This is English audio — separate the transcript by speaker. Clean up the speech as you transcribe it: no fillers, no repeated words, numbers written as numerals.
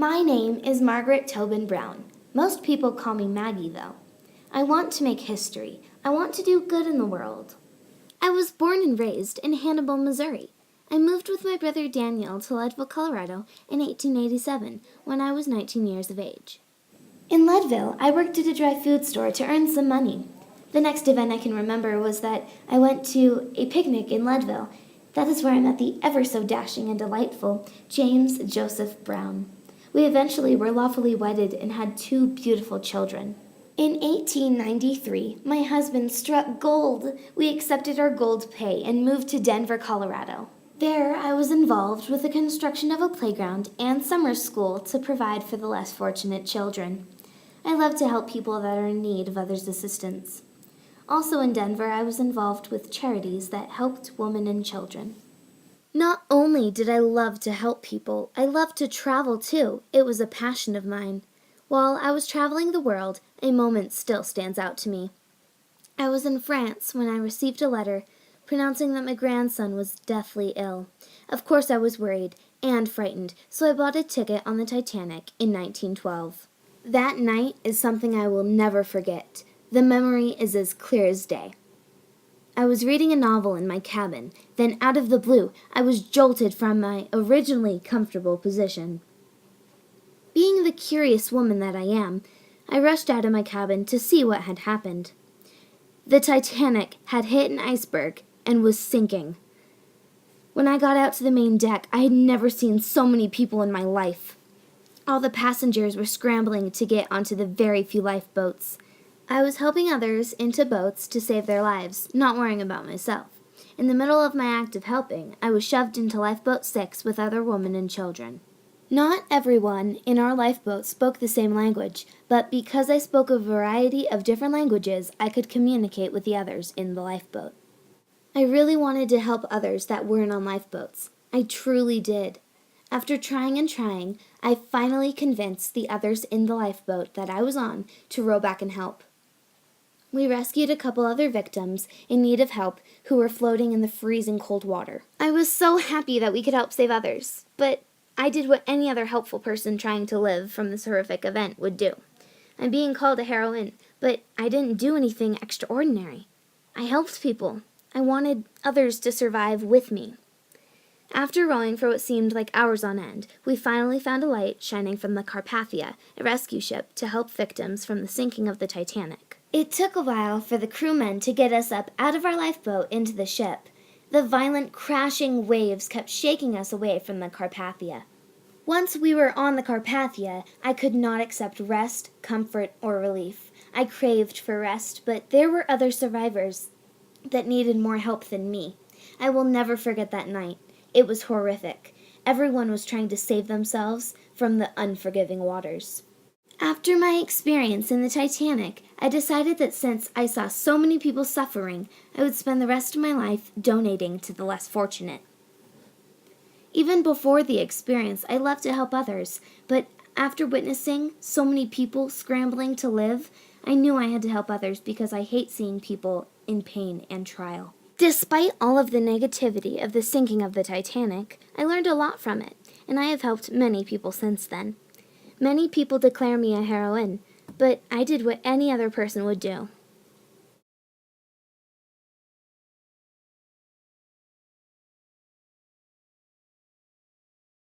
Speaker 1: My name is Margaret Tobin Brown. Most people call me Maggie, though. I want to make history. I want to do good in the world. I was born and raised in Hannibal, Missouri. I moved with my brother Daniel to Leadville, Colorado in 1887 when I was 19 years of age. In Leadville, I worked at a dry food store to earn some money. The next event I can remember was that I went to a picnic in Leadville. That is where I met the ever-so-dashing and delightful James Joseph Brown. We eventually were lawfully wedded and had 2 beautiful children. In 1893, my husband struck gold. We accepted our gold pay and moved to Denver, Colorado. There, I was involved with the construction of a playground and summer school to provide for the less fortunate children. I love to help people that are in need of others' assistance. Also in Denver, I was involved with charities that helped women and children. Not only did I love to help people, I loved to travel too. It was a passion of mine. While I was traveling the world, a moment still stands out to me. I was in France when I received a letter pronouncing that my grandson was deathly ill. Of course I was worried and frightened, so I bought a ticket on the Titanic in 1912. That night is something I will never forget. The memory is as clear as day. I was reading a novel in my cabin. Then, out of the blue, I was jolted from my originally comfortable position. Being the curious woman that I am, I rushed out of my cabin to see what had happened. The Titanic had hit an iceberg and was sinking. When I got out to the main deck, I had never seen so many people in my life. All the passengers were scrambling to get onto the very few lifeboats. I was helping others into boats to save their lives, not worrying about myself. In the middle of my act of helping, I was shoved into Lifeboat 6 with other women and children. Not everyone in our lifeboat spoke the same language, but because I spoke a variety of different languages, I could communicate with the others in the lifeboat. I really wanted to help others that weren't on lifeboats. I truly did. After trying and trying, I finally convinced the others in the lifeboat that I was on to row back and help. We rescued a couple other victims in need of help who were floating in the freezing cold water. I was so happy that we could help save others, but I did what any other helpful person trying to live from this horrific event would do. I'm being called a heroine, but I didn't do anything extraordinary. I helped people. I wanted others to survive with me. After rowing for what seemed like hours on end, we finally found a light shining from the Carpathia, a rescue ship, to help victims from the sinking of the Titanic. It took a while for the crewmen to get us up out of our lifeboat into the ship. The violent crashing waves kept shaking us away from the Carpathia. Once we were on the Carpathia, I could not accept rest, comfort, or relief. I craved for rest, but there were other survivors that needed more help than me. I will never forget that night. It was horrific. Everyone was trying to save themselves from the unforgiving waters. After my experience in the Titanic, I decided that since I saw so many people suffering, I would spend the rest of my life donating to the less fortunate. Even before the experience, I loved to help others, but after witnessing so many people scrambling to live, I knew I had to help others because I hate seeing people in pain and trial. Despite all of the negativity of the sinking of the Titanic, I learned a lot from it, and I have helped many people since then. Many people declare me a heroine, but I did what any other person would do.